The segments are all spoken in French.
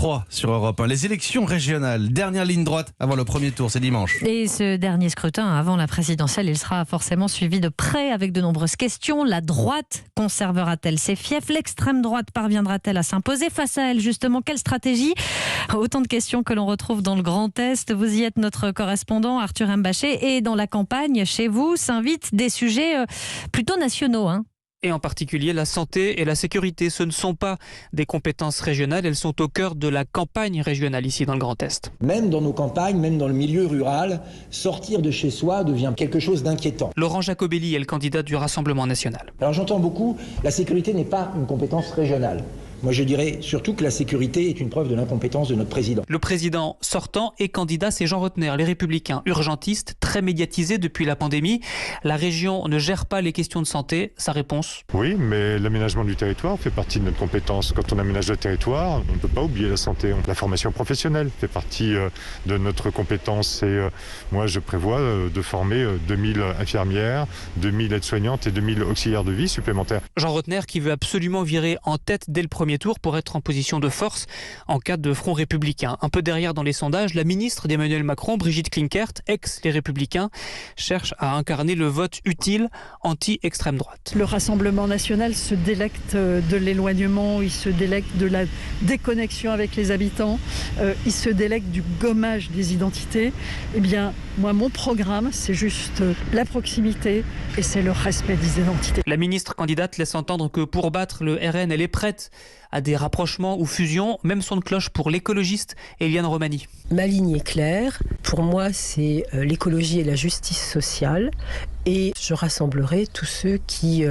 3 sur Europe 1. Les élections régionales, dernière ligne droite avant le premier tour, c'est dimanche. Et ce dernier scrutin avant la présidentielle, il sera forcément suivi de près avec de nombreuses questions. La droite conservera-t-elle ses fiefs? L'extrême droite parviendra-t-elle à s'imposer face à elle? Justement, quelle stratégie? Autant de questions que l'on retrouve dans le Grand Est. Vous y êtes notre correspondant Arthur Mbaché, et dans la campagne, chez vous, s'invitent des sujets plutôt nationaux, Et en particulier la santé et la sécurité. Ce ne sont pas des compétences régionales, elles sont au cœur de la campagne régionale ici dans le Grand Est. Même dans nos campagnes, même dans le milieu rural, sortir de chez soi devient quelque chose d'inquiétant. Laurent Jacobelli est le candidat du Rassemblement national. Alors j'entends beaucoup, la sécurité n'est pas une compétence régionale. Moi je dirais surtout que la sécurité est une preuve de l'incompétence de notre président. Le président sortant et candidat, c'est Jean Rottner, les Républicains, urgentiste, très médiatisé depuis la pandémie. La région ne gère pas les questions de santé. Sa réponse? Oui, mais l'aménagement du territoire fait partie de notre compétence. Quand on aménage le territoire, on ne peut pas oublier la santé. La formation professionnelle fait partie de notre compétence. Et moi, je prévois de former 2000 infirmières, 2000 aides-soignantes et 2000 auxiliaires de vie supplémentaires. Jean Rottner qui veut absolument virer en tête dès le premier tour pour être en position de force en cas de front républicain. Un peu derrière dans les sondages, la ministre d'Emmanuel Macron, Brigitte Klinkert, ex-Les Républicains, cherche à incarner le vote utile anti-extrême droite. Le Rassemblement national se délecte de l'éloignement, il se délecte de la déconnexion avec les habitants, il se délecte du gommage des identités. Eh bien, moi, mon programme, c'est juste la proximité et c'est le respect des identités. La ministre candidate laisse entendre que pour battre le RN, elle est prête à des rapprochements ou fusions, même son de cloche pour l'écologiste Éliane Romani. Ma ligne est claire. Pour moi, c'est l'écologie et la justice sociale. Et je rassemblerai tous ceux qui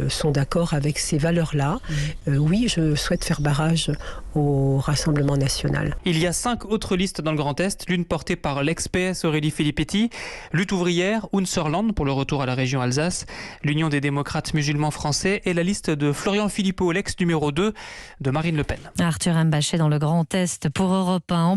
sont d'accord avec ces valeurs-là. Oui, je souhaite faire barrage au Rassemblement national. Il y a 5 autres listes dans le Grand Est, l'une portée par l'ex-PS Aurélie Filippetti, Lutte ouvrière, Unserland pour le retour à la région Alsace, l'Union des démocrates musulmans français et la liste de Florian Philippot, l'ex numéro 2 de Marine Le Pen. Arthur Mbaché dans le Grand Est pour Europe 1.